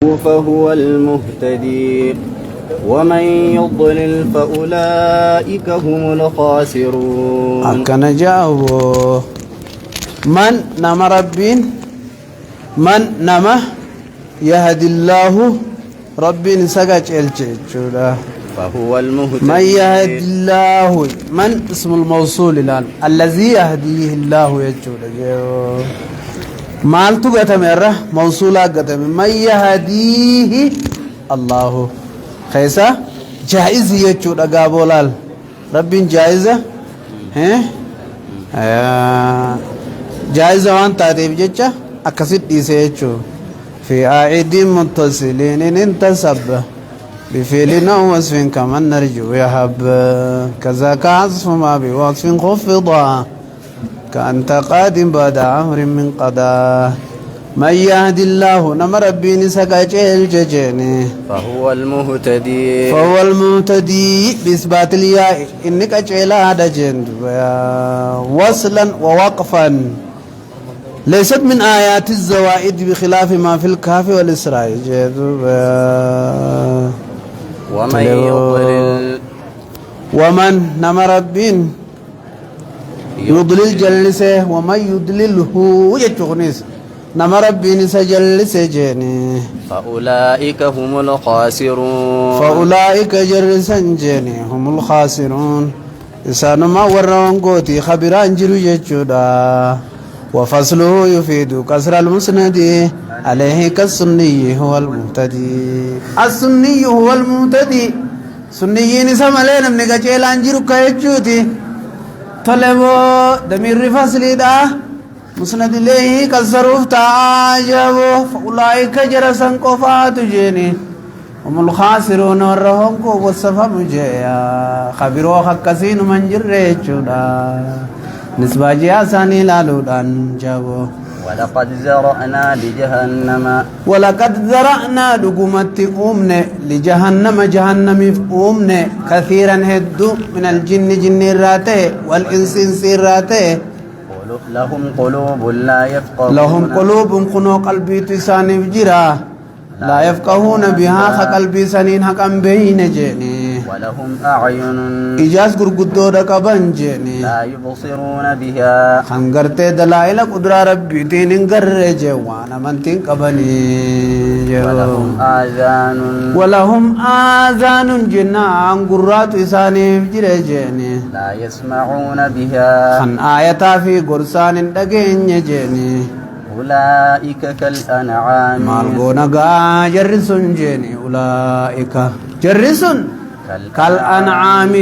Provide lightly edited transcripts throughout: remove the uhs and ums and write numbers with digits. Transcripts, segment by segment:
فهو المهتدي ومن يضلل فأولئك هم الخاسرون. أكن جاوب من نم ربين من نم يهدي الله ربين سجج الجودا فهو المهتدي. من يهدي الله من اسم الموصول الآن الذي يهديه الله يجودا مالتو قتم يرى موصولا قتم من يهديه الله خيسا جائز يجود أقابولال ربين جائزة جائزة وان تعريف جيتشا أكسد ديسيجو في عائد متصلين انتسب بفعل أو وصف كمن نرجو يحب كذاك عصف ما بوصف خفضا كأنت قادم بعد عمر من قضاء من يهد الله نمر ربين سكاجل ججني فهو المهتدي. فهو المهتدي بإثبات الياء إنك أجعل هذا جند وصلا ووقفا ليست من آيات الزوائد بخلاف ما في الكهف والإسراء ومن يضلل ومن نمر ربين يضلل جلسه ومن يضلله يتغنيس نما ربي سجلس جيني فأولئك هم الخاسرون. فأولئك جلسا جيني هم الخاسرون إسان ما ورون قوتي خبران جلو يجودا وفصله يفيد كسر المسند عليه كالسني هو المهتدي. السني هو المهتدي سنيين سمالين من قجيلان جلو كيجوتي طلبوا دمير فصلي دا مسند إليه كالصروف تعاجبوا فأولئك جرسا قفات جيني هم الخاسرون ورهم كو وصفا مجيا خبروا خكسين من جريتشو دا نسبة جياساني لالودان جابوا ولقد زرعنا لجهنم ولقد زرعنا دقمت أمنا لجهنم جهنم أمنا كثيرا هدو من الجن جن راته والإنس إنس راته لهم قلوب لا يفقهون لهم قلوب قنو قلبي تساني بجرا لا يفقهون بها قلبي سنين حقا بين جيني ولهم أعين إجاز قرقدو دقبان جيني لا يبصرون بها خنگرته دلائل قدرة ربي تين قرر جوانا من تين قبني ولهم آذان ولهم آذان جنا قرات إساني بجر جيني لا يسمعون بها خن آيتا في قرسان دقين جيني أولئك كالأنعام مالغونا غا جرسون جيني أولئك جرسون كالأنعام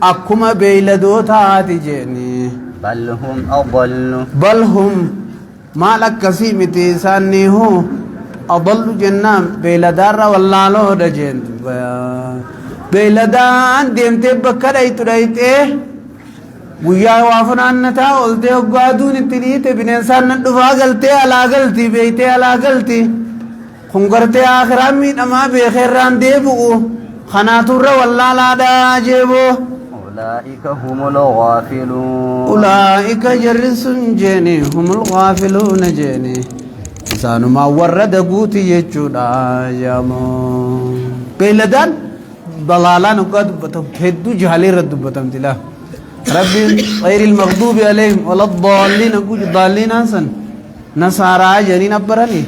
أكما بيلدو تاتي جيني بل هم أضل بل هم ما لك كسيمتي ساني هو أضل جنام بيلدار والله له دجين بيلدان ديمتي بكريت ريت ويا وافنان نتا ولتي وقادون التنيت بنسان ندفا قلتي على قلتي بيتي على قلتي خنقرتي آخرامي أما بخيران ديبو خناتور والله لا داجبو أولئك هم الغافلون. أولئك جرس جيني هم الغافلون جيني إنسان ما ورد قوتي يجودا يامو بيلدان ضلالان قد بتهدو جهالي رد بتمتلا ربي غير المغضوب عليهم ولا الضالين قوج ضالين أنسان نصارى جنين أبرني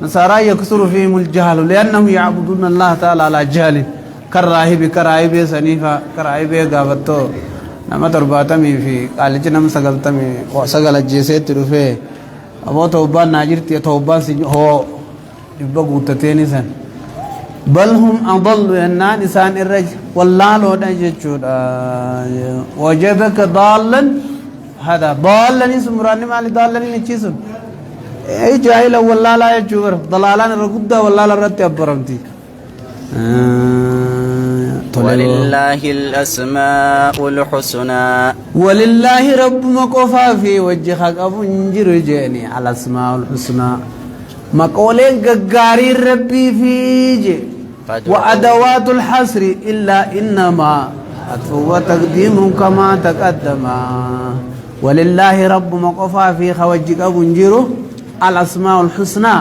نصارى يكسر فيهم الجهل لأنهم يعبدون الله تعالى على جهل كراهب سنيفا كراهب غابتو نما ترباتمي في قالج نم سغلتمي وسغل جيسيت رفه ابو توبان ناجرتي توبان هو يبغوتتيني سن بل هم اضل الناس انسان الرج والله لو دجچود وجدك ضالا هذا ضالا اسمراني مال ضالا نچيسن اي جاهل والله لا يجور ضلالان رغدا والله لا رت ابرمتي ولله الأسماء الحسنى ولله رب مقوفا في وجهك أبو انجر جيني على الأسماء الحسنى مقولين ققاري ربي فيجي وأدوات الحصر إلا إنما أطفو وتقديم كما تقدم ولله رب مقوفا في خوجك أبو انجر الأسماء الحسنى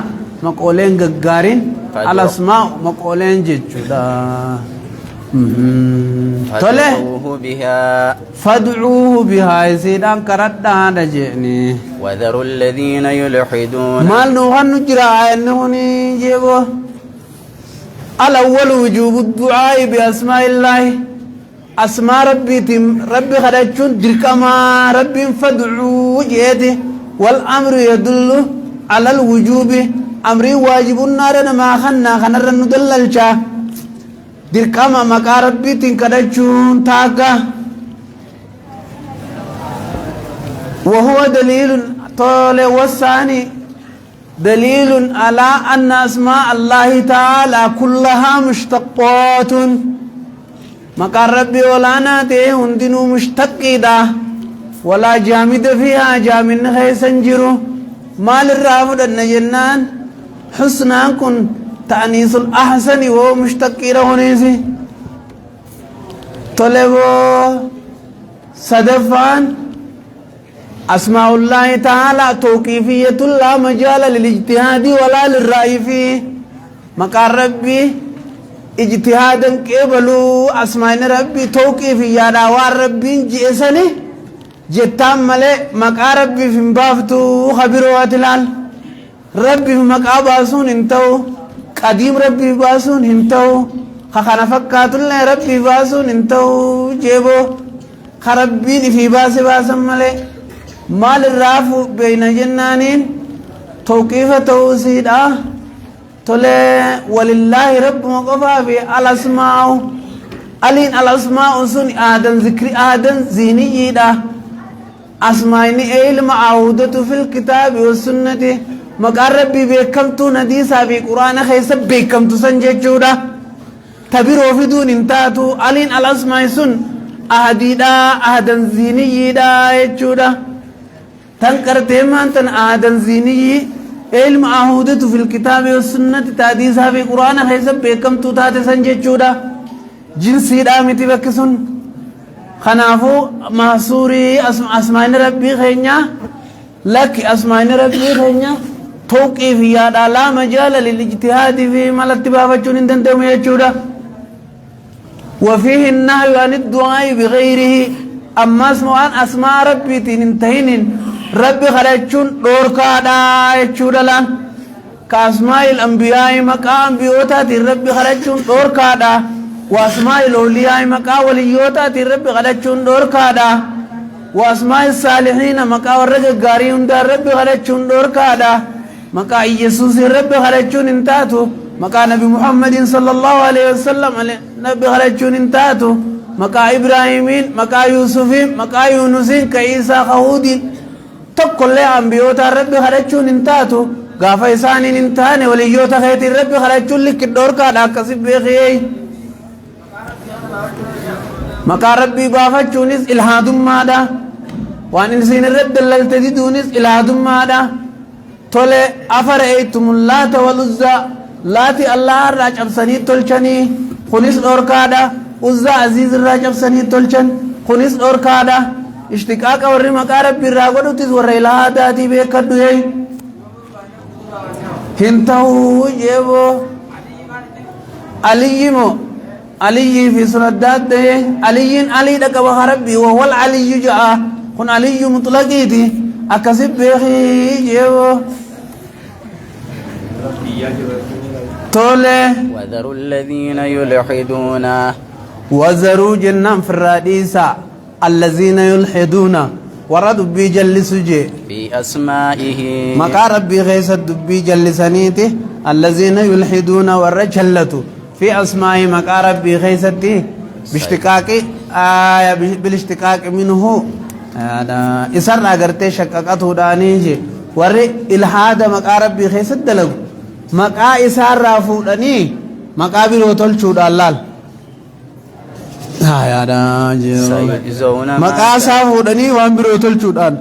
مقولين ققارين الأسماء مقولين جدا فادعوه بها فادعوه بها يسيدان كردا دجني وذروا الذين يلحدون مال نوحن نجرا انهني جيبو الأول وجوب الدعاء بأسماء الله أسماء ربي خدجون دركما ربي فادعوه جيته والأمر يدل على الوجوب أمري واجب النار ما خنر ندلل شاه dirqama maqaa rabbiitiin kadhachuun taaka وهو دليل طول والثاني دليل على أن أسماء الله تعالى كلها مشتقات مقام ربي ولا ناته هندنو مشتقيدا ولا جامد فيها جامن خيسنجرو مال الرافد النجنان حسنا كن تأنيس الأحسن وهو مشتقي رهونيسي طلبوا صدفان أسماء الله تعالى توقيفية لا مجال للاجتهاد ولا للرأي فيه مقام ربي اجتهادا قبلوا أسماء ربي توقيفية دعوار ربي جئسني جتام ملئ مقام ربي في مبافتو خبروا واتلال ربي في مقام باسون انتو قديم ربي باسون انتو خخنا فكات الله ربي باسون انتو جيبو خربي في باس باسم ملئ مال الرافو بين جنانين توقيف توسيدا تولي ولله رب مقفا في الأسماء ألين الأسماء سن آدن ذكر آدن زيني دا أسماءني علم عودة في الكتاب والسنة مقار ربي بيكمتو نديسا في قرآن خيسا بيكمتو سنججو دا تبيرو في دون انتاتو ألين الأسماء سن أهدي دا آدن زيني دا يجو دا تنكر تيمان تن آدن زيني علم عهودة في الكتاب والسنة تاديسها في قرآن حيث بيكم تتات سنججودا جنسي دامتي بكسون خنافو محصوري أسماء ربي خينيا لك أسماء ربي خينيا توقيف يادا لا مجال للاجتهاد في مالتبابة اندنتم يجودا وفيه النهي عن الدعاء بغيره أما أسماء ربي تنتهين ربي خرجون دوركادا يچودلان كاسماء الانبياء مقام بيوتات ربي خرجون دوركادا واسماء الاولياء مقام وليوتات ربي خرجون دوركادا واسماء الصالحين مقام الرجغاريون دار ربي خرجون دوركادا مقام يسوع ربي خرجون انتاتو مقام نبي محمد صلى الله عليه وسلم نبي خرجون انتاتو مقام ابراهيمين مقام يوسفين مقام يونسين كعيسى خهودين تقول لي أنبيوتا ربي خرجون انتاتو غافا إسانين انتاني وليوتا خيتي ربي خرجون لك الدور كادا كسب بيخيي مكا ربي بافتشونيس إلهاد مادا وان إنسين الرد اللالتددونيس إلهاد مادا تولي أفرأيتم اللات والعزى لاتي الله الراج أبساني تلچني خنيس دور كادا عزى عزيز الراج أبساني تلچن خنيس دور كادا اشتقاق ورّي مقارب براغدو تيز ورّي لهاداتي بيكدو يي هنتو جيبو علي في سندات ده علي دك بخربي وهو العلي جاء كن علي مطلقيتي أكسب بيخي جيبو تولي وذروا الذين يلحدون وذروا جنان في الرئيسة الذين يلحدون ورد بيجلسوا في أسمائه مقا ربي غيث الدبي جلسانيته الذين يلحدون والرجلتوا في أسمائه مقا ربي غيث باشتقاق بالاشتقاق منه هذا إسر أغرتي شقاقته دانيجي ور إلحاد مقا ربي غيث الدلو مقا إسر رافودني مقا بروتل شود اللال يا راجل مقاسا فودني وان بروتل چودان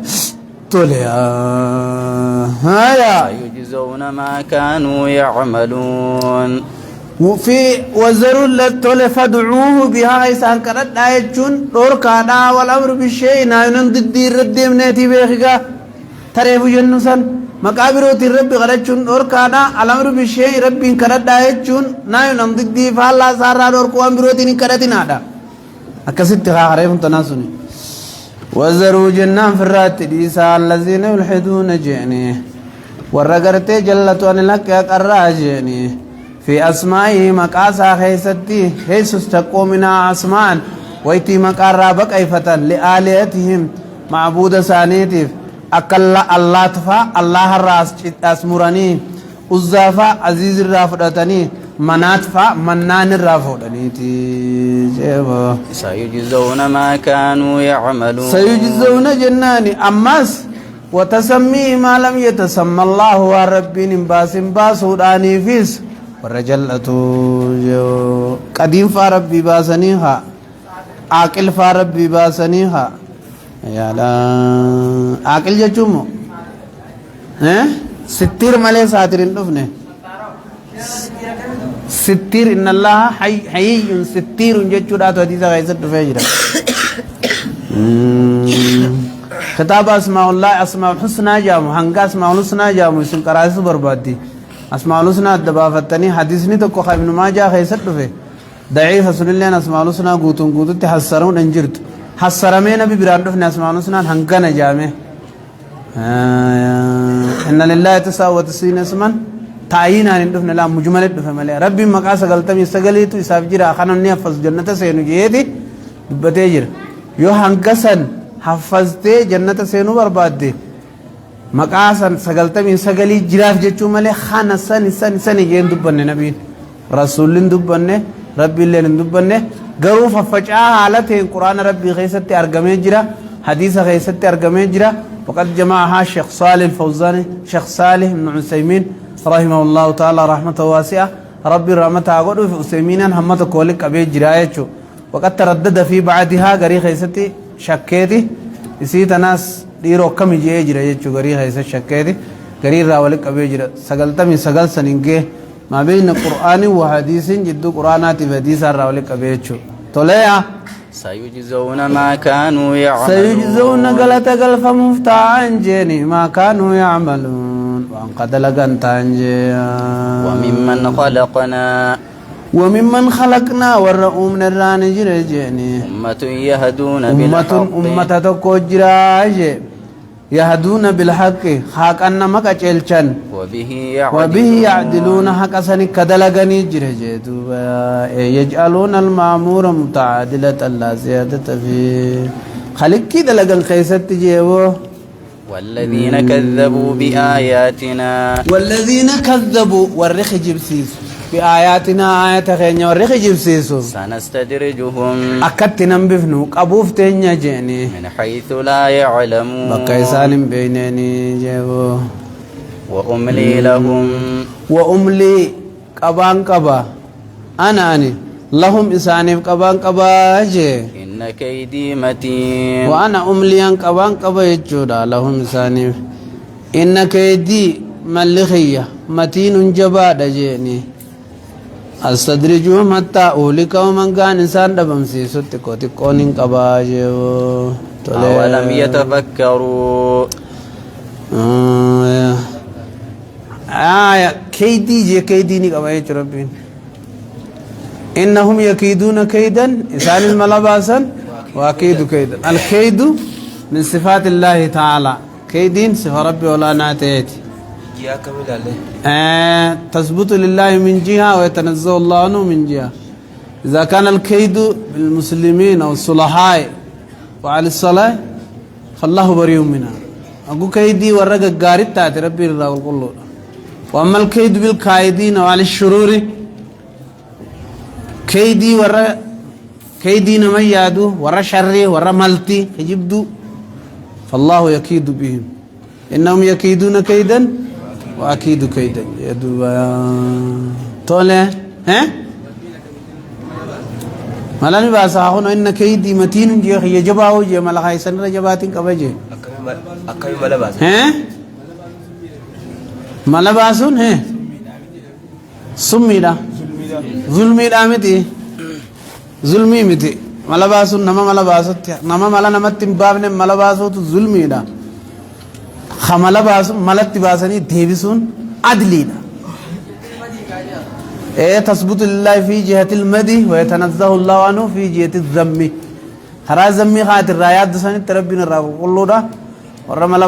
توليا هيا يجزون ما كانوا يعملون وفي وزروا للتول فادعوه بها إسان كرد دايجون دور كادا والأمر بالشيء ناينن ضدي رد منيتي بيخيقا تريفو جنسان مقابروتي ربي غرچون اور كانا الامر بشيء ربي كردا يچون نايو نم ضدي فالله سارا اور كو امبروتي ني كرتنا دا اكست غاريم تناسوني وزروا جنان فرات ديسا الذين يلحدون جني ورغرت جلت ان لك قراجني في اسمائه مقاسا خيستي هيسس تقومنا اسمان ويتي مقارا بقيفة لآلهتهم معبود سانيتف أكل الله تفا الله الراس اسمراني الزافا عزيز الرافضتني منات فا منان الرافضني سيجزون ما كانوا يعملون سيجزون جناني أماس وتسمي ما لم يتسمى الله وربي باس وداني فيس ورجلتو قديم فربي باسنيها عاقل فربي باسنيها يا لا عاقل جچومو ستير ملي ساترين دفنه ستير ان الله حي ستير جچودا تو حديث غيث دفجرا كتاب اسماء الله اسماء الحسنى جامو هنگا اسماء الحسنى جامو سن قراس بربادي اسماء الحسنى دبافتني حديث ني تو کو ابن ماجه غيث دفه ضعيف رسول الله اسماء الحسنى غوتون غوتو تحسرون انجرت حسرمي نبي بران دفن اسماء الحسنى هنگا نجامه ان لله 99 اسما تعيين ان دفن لا مجمل دفن ملي ربي مقاس غلطمي سغليتو حساب جرا خنن يحفظ جنة سينو جيدي بتيجر يو هنگسن حفظتي جنة سينو بربادي مقاسن سغلطمي سغلي جراف جچو ملي خنسن سن جين دبن نبي رسول دبن ربي لين دبن غرو ففچا حالته قران ربي غيثت ارغمي جرا حديث غيثت ارغمي جرا وقد جمعها الشيخ صالح الفوزاني شيخ صالح بن عثيمين رحمه الله تعالى رحمة واسعة ربي رحمته أقول في عثيمين همته كولك أبي جرايته وقد تردد في بعدها غري خيستي شكيتي يسيت ناس ديرو كم يجي جرايته غري خيست شكيتي غري راولك أبي جرا سجلت من سجل سنينجه ما بين القرآن وحديث جد قرآنات وحديث راولك أبي جو طلع سيجزون ما كانوا يعملون سيجزون غلط غلف مفتاحا جني ما كانوا يعملون وان قد لغن تانجي وممن خلقنا ورؤوم نران جرجني أمة يهدون بالحق أمة تكوجراج يهدون بالحق حق أن مكاچلچن وبه يعدلون حق سن كدلغني جرجت يجعلون المأمور متعادلة لا زيادة فيه خلق دلغن خيست جيو والذين كذبوا بآياتنا ورخ جبسيس بآياتنا آيات خينيا ورخ جبسيسو سنستدرجهم أكت نمبفنو قبوف تنيا جيني من حيث لا يعلمون بقيسان بينني جيبو وأملي قبان قبا أنا لهم إسانيف قبان قبا جي إن كيدي متين وأنا أمليان قبان قبا يجودا لهم إسانيف إن كيدي ملخية متين جباد جيني أستدرجهم حتى أولك ومن كان إنسان دبم سيسو تكونين قبا جيو أولم يتفكروا كيدي جي كيدي نقبا يجربين إنهم يكيدون كيدا إسان الملباسا وأكيد كيدا الكيد من صفات الله تعالى كيدين صفة ربي ولا ناتيتي تثبت لله من جهة ويتنزه الله عنه من جهة إذا كان الكيد بالمسلمين أو الصلحاء وعلى الصلاة فالله بريء منها أقول كيدي ورق القارب تاتي ربي الله والقلوب وأما الكيد بالكايدين وعلى الشرور كيدي ورا كيدي نما يادو ورا شري ورا ملتي يجبدو فالله يكيد بهم إنهم يكيدون كيدا وأكيد كيدا يدو طولة مالاني باسا هون إن كيدي متين جي يجباو جي مالا خايسن رجباتين كبجي أكاي ملباس ملباسون سمي دا ظلمي دا متي ظلمي متي ملباسون نما ملباسوت نما ملا نما تنبابن ملباسوت ظلمي دا خمل باس ملت باسني ديبسون عدلينا إيه تثبت لله في جهة المدي ويتنزه الله عنه في جهة الذم هراء ذمي خاطر رايات دساني تربين الراب قلوا دا ورمل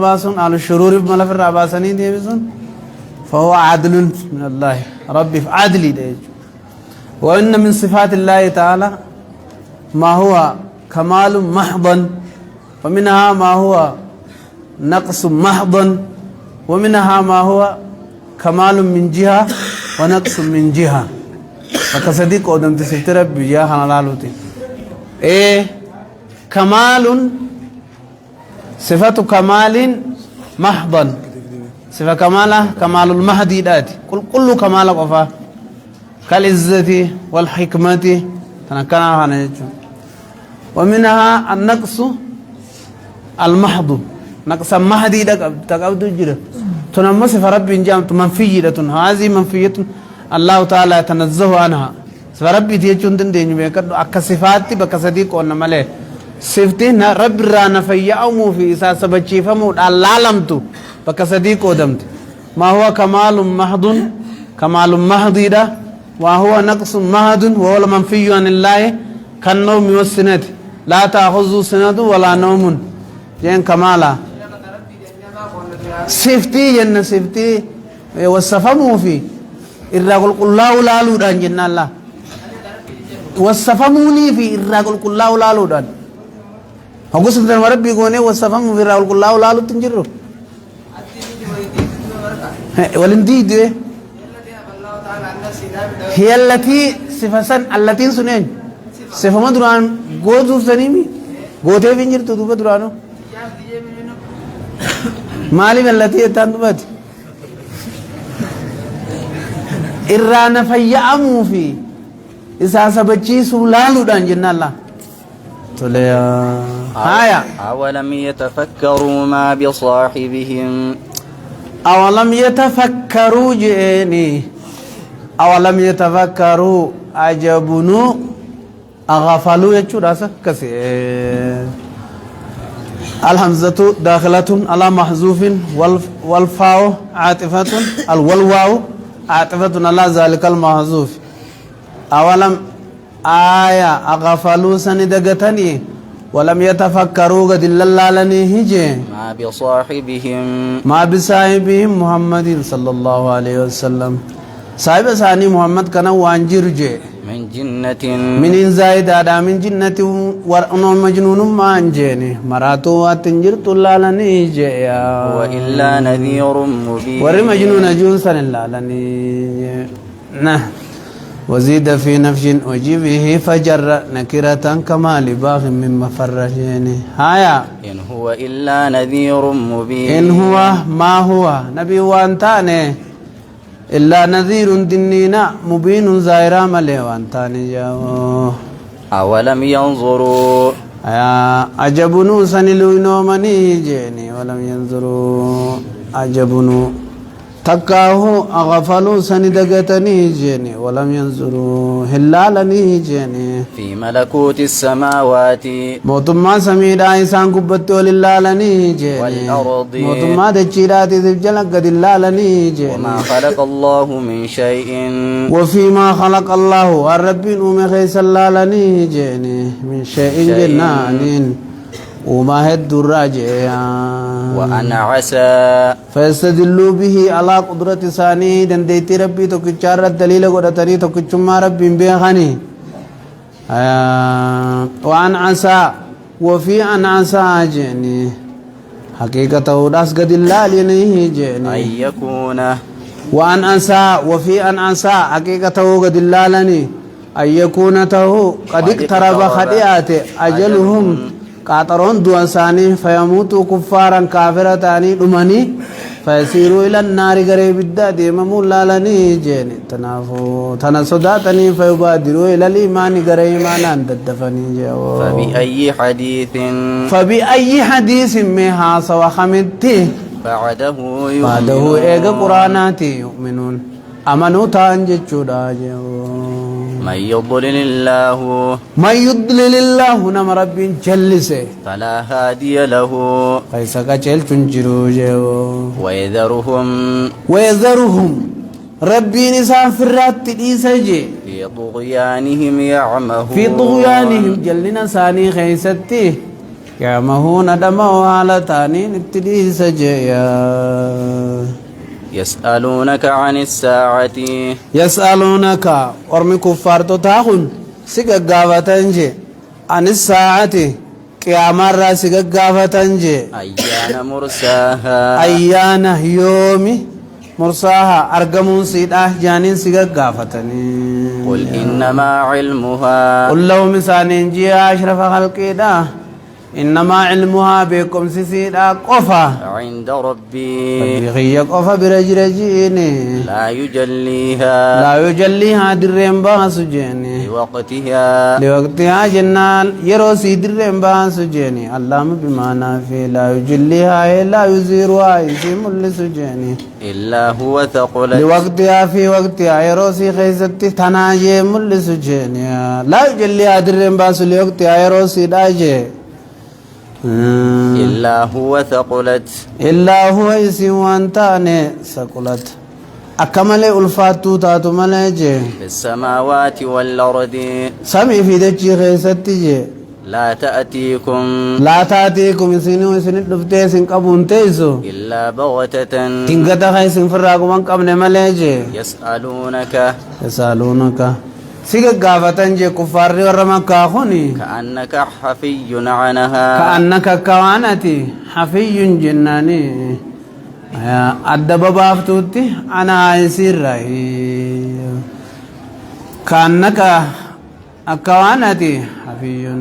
باسون على الشرور بملا في الراباسني ديبسون فهو عدل من الله ربي في عدلي ديج وإن من صفات الله تعالى ما هو كمال محضا ومنها ما هو نقص محضا ومنها ما هو كمال من جهة ونقص من جهة فكصديق ودم تسترب بجاه حلالوتي إيه كمال صفة كمال محضا صفة كمالة كمال المهدي داتي كل كمال قفا كالعزة والحكمة تنكنا هنجو ومنها النقص المحض نقص المهدي تقعد جرا تنمى صفة ربي جامت منفية هذه منفية الله تعالى يتنزه عنها صفة ربي تيجون تندين بيكر أكصفات بكصديق ونمله صفتنا رب رانا فيأمو في إساس بتشيفه مود الله لمتو بكصديق ودمت ما هو كمال محض كمال مهدي ده وهو نقص مهد وهو المنفي عن الله كالنوم والسنة لا تأخذ سنة ولا نوم جين كمالا سفتي جن سفتي والصفمو في الرجل الله لا لودان جن الله والصفموني في الرجل الله لا لودان هو سبحان ربي يقولون والصفمو في الرجل الله لا لود تنجرو ولندي ده هي التي صفسن التي سنين صفة ما دران غوث سنيمي غوثه فينجر تدوب درانو مالي من التي تندبت إرانا فيأمو في إذا سبتشي سولالو دان جنة الله تليا هايا أولم يتفكروا ما بصاحبهم أولم يتفكروا جئني أولم يتفكروا أجبنوا أغفلوا يجو راسا كسي الهمزة داخلة على محذوف والفاء عاطفة الواو عاطفة على ذلك المحذوف أولم آية أغفلوا سندقتني ولم يتفكروا قد الله لني هجي ما بصاحبهم محمد صلى الله عليه وسلم صاحب ثاني محمد كان وانجر جي من جنة من زايد هذا من جنة ورأنا مجنون ما انجيني مراتو واتنجر طلالني جيا وإلا نذير مبين ور مجنون جونسن اللالني نه وزيد في نفس وجبه فجر نكرة كما لباغ من مفرجين هايا إن هو إلا نذير مبين إن هو ما هو نبي وانتاني إلا نذير دنينا مبين زائرا ملي وانتاني جاو أولم ينظروا أجبنو سنلوينو مني جيني ولم ينظروا أجبنو تكاهو أغفلوا سندقتني جيني ولم ينظروا هلالني جيني في ملكوت السماوات موتما سميدا إنسان قبطو للالني جيني والأرض موتما دجيرات ذبجلق قد اللالني جيني وما خلق الله من شيء وفيما خلق الله الرب نومي خيس اللالني جيني من شيء جنانين وما هد الراجع وأنا عسى فيستدلوا به على قدرة ثاني دنديت ربي تكجار الدليل قدرتني تكجما ربي بيخاني وأن عسى وفي أن عسى جيني حقيقة وداس قد الله لنيه جيني أن يكون وأن عسى وفي أن عسى حقيقة قد الله لني أن يكون ته قد اقترب خديات أجلهم قاطرون دوان ثاني فيموتوا كفارا كافرة ثاني دماني فيسيروا إلى النار قريب الداد يمموا لالني جيني تنافو تنصداتني فيبادروا إلى الإيمان قريب إيمانا تدفني جو فبأي حديث مها سوى خمدتي بعده إيغا قرآناتي يؤمنون أمنوا تانجتشو دا جو من يضلل الله من يضلل الله نم رب جلسه فلا هادي له قيسك جل تنجرو جو ويذرهم ربي نسان فرات تديسجي في طغيانهم يعمهون في طغيانهم جلنا ساني خيستي يعمهون دموا على تاني نتديسجي يسألونك عن الساعة يسألونك ورمي كفار تتاخن سيقا قافتنجي عن الساعة قيامة را سيقا قافتنجي أيان مرساها أيان يومي مرساها أرقمون سيداه جانين سيقا قافتني قل إنما علمها قل لو مسانين جي أشرف خلقي ده إنما علمها بكم سيدا قفا عند ربي غي قفا برجرجيني لا يجليها درين باسجيني لوقتها جنال يروسي درين باسجيني اللهم بمعنى في لا يجليها لا يزيرها يسيم لسجيني إلا هو ثقلت لوقتها في وقتها يروسي خيستي تناجي ملسجيني لا يجليها درين باس لوقتها يروسي داجي إلا هو ثقلت إلا هو يسوان تاني ثقلت أكمل ألفاتو تاتو ملاجي في السماوات والأرض سمي في دجي خيستي لا تأتيكم سنو سنو دفتيسن قبون تيسو إلا بغتة تنقطع خيسن فراغو من قبل ملاجي يسألونك سيغا غافتن جي كفار ورما كاخوني كأنك حفي عنها كأنك كوانتي حفي جناني أدب بافتوتي أنا عيسير رأي كأنك كوانتي حفي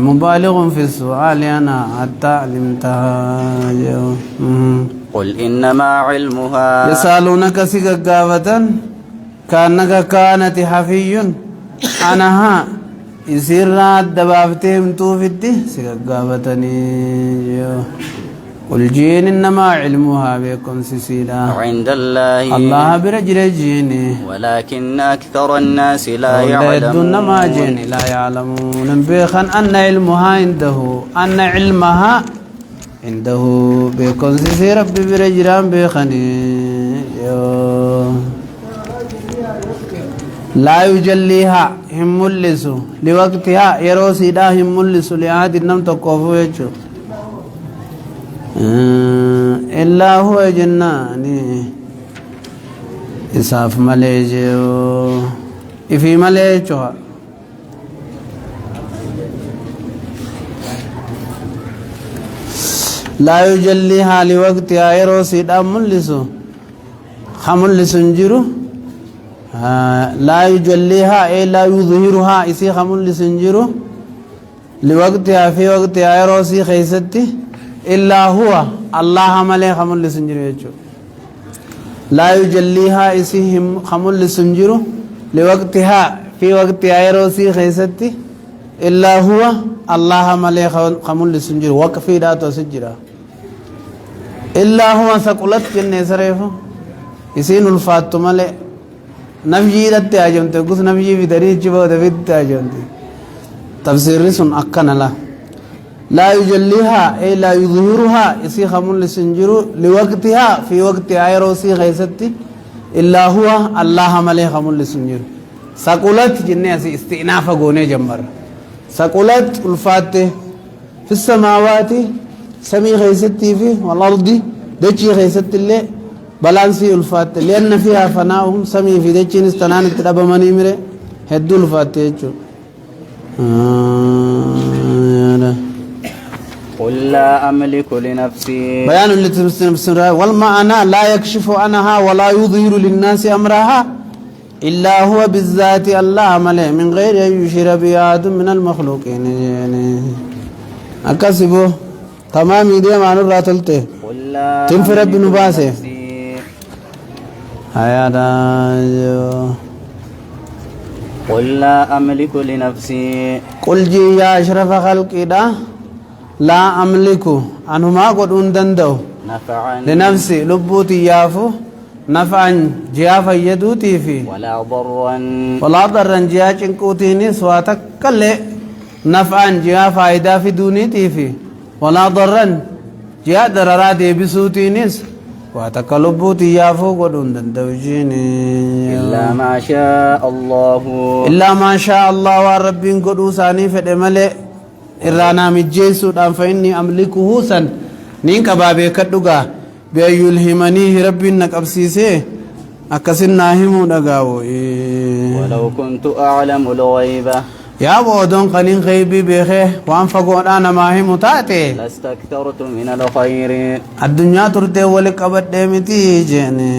مبالغ في السؤال أنا حتى علمتها قل إنما علمها يسألونك سيغا غافتن كأنك كانت حفي أنها يصير الدبابتهم توفدي سيقابتني قل جين إنما علمها بكم سيسيلا عند الله برجل جيني ولكن أكثر الناس لا يعلمون ما جيني لا يعلمون بيخن أن علمها عنده بكم سيسي ربي برجلان بيخني لا يجليها هم ملسو لوقتها يروسي دا هم ملسو لعاد النم تقوفو يجو إلا هو جناني إساف مليجو إفي مليجو لا يجليها لوقتها يروسي دا ملسو خملسو نجرو لا يجليها أي لا يظهرها إسي خمول لسنجرو لوقتها في وقتها يروسي خيستي إلا هو الله ملي خمول لسنجرو يجو لا يجليها إسي خمول لسنجرو لوقتها في وقتها يروسي خيستي إلا هو الله ملي خمول لسنجرو وقفي داتو سجرا إلا هو سقلت جنة سريفو إسين الفاتو ملي نفجي لتي أجمت قص نفجي في دريج جبا دفيت أجمت تفسير رسم أكنا لا يجليها أي لا يظهرها يسي خمول لسنجرو لوقتها في وقت عيروسي غيستي إلا هو الله مليه خمول لسنجرو سقولت جنة استئناف قوني جمر سقولت الفاتح في السماوات سمي غيستي فيه والأرض دجي غيستي اللي بلانسي الفات لأن فيها فناهم سمي في دجين استنان تدب منيمره هدو الفات يجو قل لا أملك لنفسي بيان لتمسن والمعنى لا يكشف عنها ولا يظهر للناس أمرها إلا هو بالذات الله ملئ من غير أن يشير بأحد من المخلوقين أكسبه تمام يدي معنى الراتلته تنفر رب نباسه قل لا أملك لنفسي قل جي يا أشرف خلقي لا أملك أنه ما قد أندندو نفعا لنفسي لبوتي يافو نفعا جيا فيدوتي في ولا ضرا ولا ضرا جيا چنقوتيني سواتكل نفعا جيا فايدة في دونيتي في ولا ضرا جيا ضررا دي بسوتينيس واتكلبوتي يافو قدون دندوجيني إلا ما شاء الله إلا ما شاء الله وربين قدو ساني فدمالي إرانا مجيسو دان فإني أملكه سن نين كبابي كدوغا بأن يلهمنيه ربي نكبسيسي أكسن ناهمو دقاو ولو كنت أعلم الغيبة يا بودون قنين غيبي بيخي وانفقون أنا ماهمو تاتي لاستكثرت من الخير الدنيا ترتي ولك أبد ديمتي جيني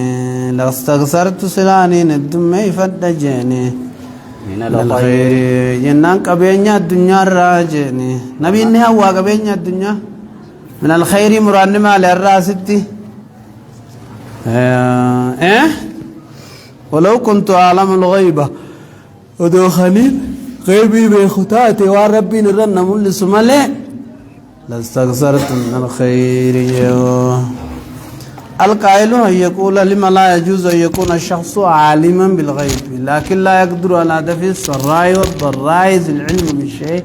لاستغسرت سلانين الدمي فد جيني من الخير الخير جنان قبينيا الدنيا راجيني نبي إنها هو قبينيا الدنيا من الخير مرانما للراستي ولو كنت أعلم الغيبة ودوخني غيبي بخطاتي وربي نرن ملس ملي لاستغسرت من الخير القائل يقول لما لا يجوز أن يكون الشخص عالما بالغيب لكن لا يقدر على دفع السراء والضراء ذي العلم بالشيء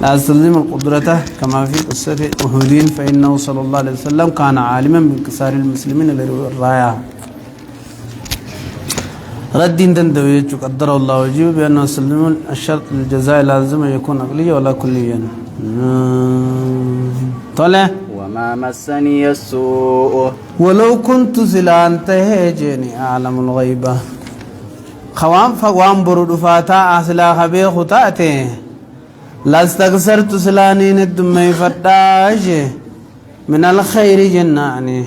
لا يستلزم القدرة كما في قصة أحد فإنه صلى الله عليه وسلم كان عالما بانكسار المسلمين للراية رد تندوي قدر الله وجيب بأنه يسلم الشرط للجزاء لازم أن يكون عقليا ولا كليا طلع وما مسني السوء ولو كنت زلان تهجني أعلم الغيبة خوان فقوان برود فاتا أصلا خبي خطاتي لاستغسرت سلانين الدمي فتاج من الخير جناني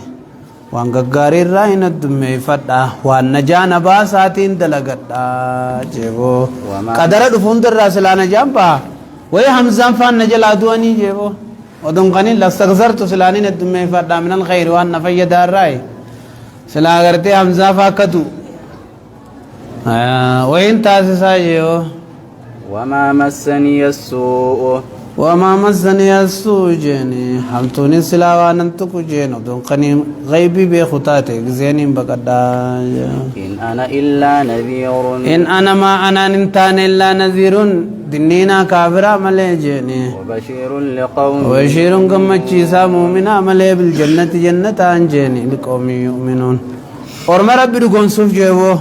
وان غغاري راين الدمي فتا وان نجان باساتين دلغدا جيبو قدر دفون در سلانه جامبا وي حمزان فان نجل ادواني جيبو ودون قني لاستغسرت سلانين الدمي فتا من الخير وان نفيد الراي سلا غرتي حمزه فاكتو وين تاسسا جيبو وما مسني السوء وما مسني السوء جيني حمتوني سلاوان انتكو جينو دون قني غيبي بخطاتي زينين بقدا إن أنا إلا نذير إن أنا ما أنا ننتان إلا نذير دنينا كافرا ملي جيني وبشير لقوم وبشير كما تشيسا مؤمنا ملي بالجنة جنة جيني لقوم يؤمنون ورما ربي دقون صف جيبو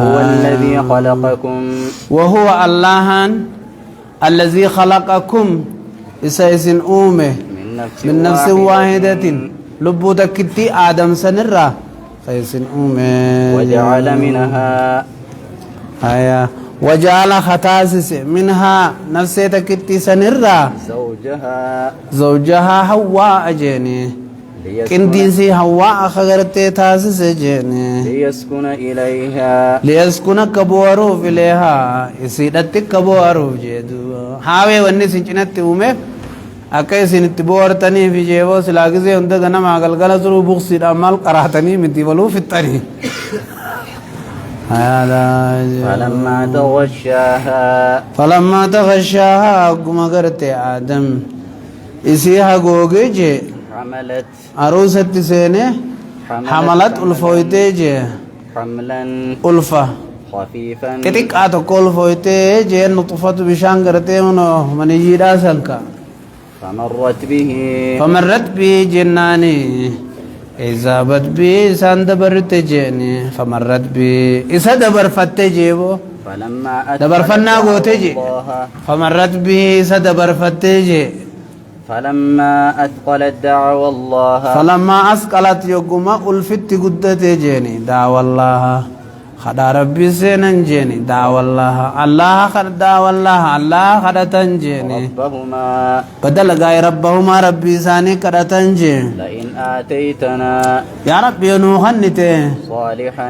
هو الذي خلقكم وهو الله الذي خلقكم إسايسن أومه من نفس واحدة لبو تكتي آدم سنرا خيسن أومه وجعل منها وجعل خطاسس منها نفس تكتي سنرا زوجها حواء جيني كنديسي حواء خغرتي تاسس جيني ليسكن إليها ليسكن كبوارو إليها يسيدت كبوارو جيدو هاوي وني سنچنت اومه اكاي سنت بورتني في جيبو سلاغزي عند غنا ماغل غلا سرو بوخسي دمال قراتني متي ولو في الطريق فلما تغشاها قم غرت آدم إسيها غوغيجي حملت عروسة سينه حملت ألفويتيجي حملا ألفا خفيفا كتك آتو كل فويتيجي نطفت بشان غرتي من يجيدا سنكا فمرت به جناني إذا بد بي سان دبرت جيني فمرت بي إذا دبر فتجيبو دبر فنا غوتجي فمرت بي إذا دبر فتجي فلما أثقلت دعوى الله فلما أثقلت يقوم ألفت قدت جيني دعوى الله خدا ربي سينن جيني دعوى الله الله خد دعوى الله الله خدا تنجيني ربهما بدل غاي ربهما ربي ساني خدا تنجيني لئن آتيتنا يا ربي نوحنته صالحا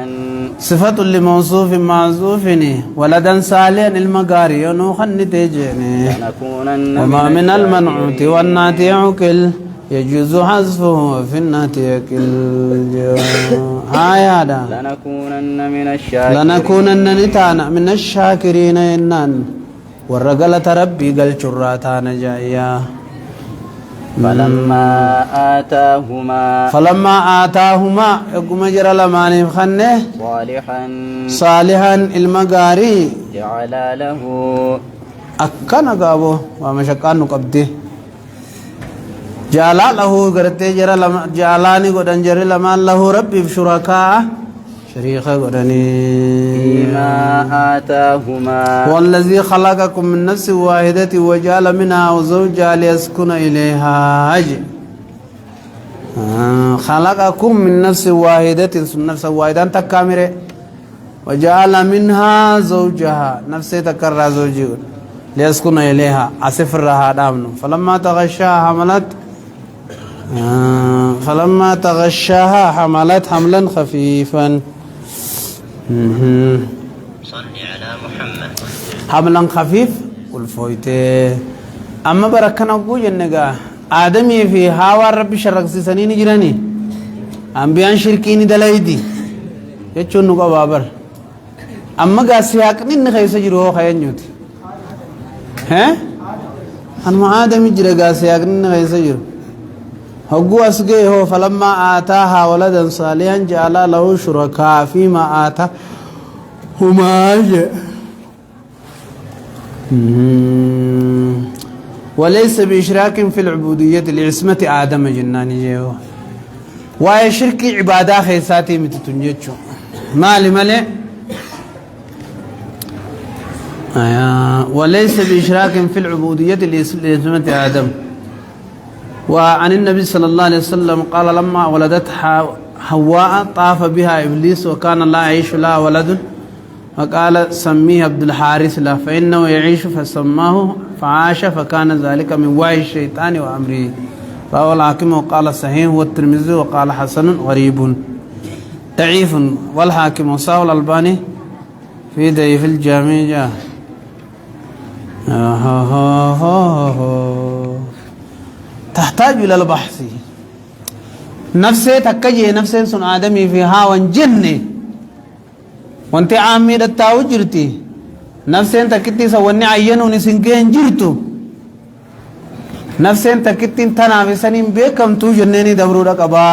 صفة لموصوف معزوفني ولدا صالحا المغاري نوحنته جيني وما من المنعوت والنات يعقل يجوز حذفه في النات يكل هذا لنكونن نتانا من الشاكرين إنان ورقلة ربي قل شراتان جايا فلما آتاهما يقوم جرى لماني خنه صالحا المغاري جعل له أكنا قابو ومشكان نقبده جعل له قرتي جرى جعلاني قدن جرى لما له ربي بشركاء شريكا قدني فيما آتاهما والذي خلقكم من نفس واحدة وجعل منها زوجها ليسكن إليها خلقكم من نفس واحدة نفس واحدة تكامرة وجعل منها زوجها نفس تكرر زوجها ليسكن إليها أسفرها دامن فلما تغشاها حملت حملا خفيفا صلي على محمد حملا خفيف والفويته أما بركنا أقول جنّا آدمي في هوا ربي شرق سنين جراني أنبياء شركين دلايدي يجون نقا بابر أما قاسياك نين خيس جروه خيان يوتي ها أنا آدمي جرا قاسياك نين خيس جرو هو أسقيه هو فلما آتاها ولدا صالحا جعل له شركاء فيما آتاهما وليس بإشراك في العبودية لعصمة آدم جناني جيو وهي شرك عبادة خيساتي متتنجتشو مالي مالي وليس بإشراك في العبودية لعصمة آدم وعن النبي صلى الله عليه وسلم قال لما ولدت حواء طاف بها إبليس وكان الله يعيش لها ولد فقال سميه عبد الحارث له فإنه يعيش فسماه فعاش فكان ذلك من وحي الشيطان وأمره رواه الحاكم وقال صحيح والترمذي وقال حسن غريب ضعيف والحاكم وصححه الألباني في ضعيف الجامع جاء تحتاج إلى البحث نفسي تكجي نفسي سن آدمي في هاون جنة وانت عامي دتاو جرتي نفسي تكتي سواني عينو نسنكين جرتو نفسي تكتي تنافي سنين بكم تو جنيني دبرو دقبا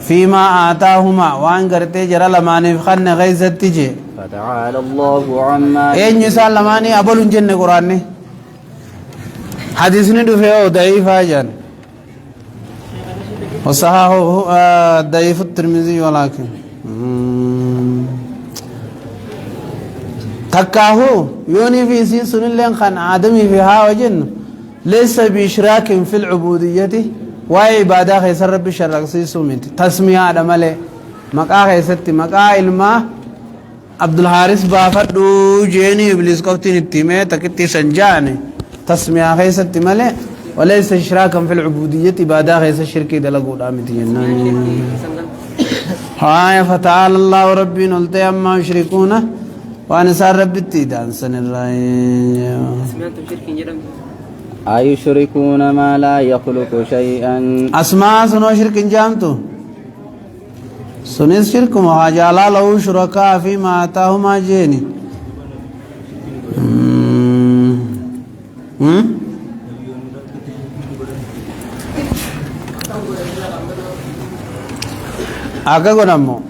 فيما آتاهما وان قرتي جرى لماني خن غيزت تجي فتعالى الله عما اين يسال لماني أبلون جنة قرآني حديث ندفعه ضعيف جان وصححه ضعيف الترمذي ولكن تكاهو يوني في سن لين خان آدمي فيها وجن ليس بإشراك في العبودية وعبادة خيسر رب شرق سيسومت تسمية آدم عليه مقا خيست مقا علما عبد الحارث بافدو جيني إبليس قفتين التيمة تكتي سنجاني تسمية خيست ملي وليس إشراكا في العبودية عبادة خيس الشركي دلقوا دامتين هاي فتعالى الله ربي نلتي أما يشركونه وأنا صار ربي التيدان سن الرأي أيشركون ما لا يخلق شيئا أسماء سنو شرك جامتو سنس شرك مهاجالا له شركاء فيما آتاهما جيني aga godhammo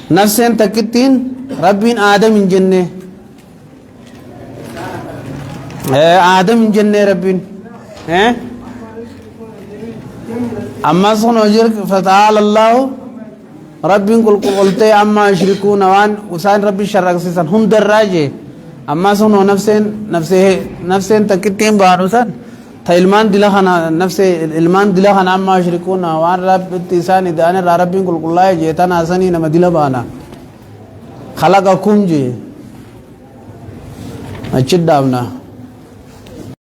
nafseen takkittiin rabbiin aadam hin jenne aadam hin jenne rabbiin ammas kun hojir fata'ala allahu rabbiin qulqultee amma yushrikuuna waan isaan rabbi sharraqsiisan hundarraa jee ammas kun nafseen takkittiin baarusan تلمان دلخنا نفس المان دلخنا عما يشركون وان رب تيساني دانه ربين كل الله جيتنا سني نما دلبانا خلقكم جي اجدامنا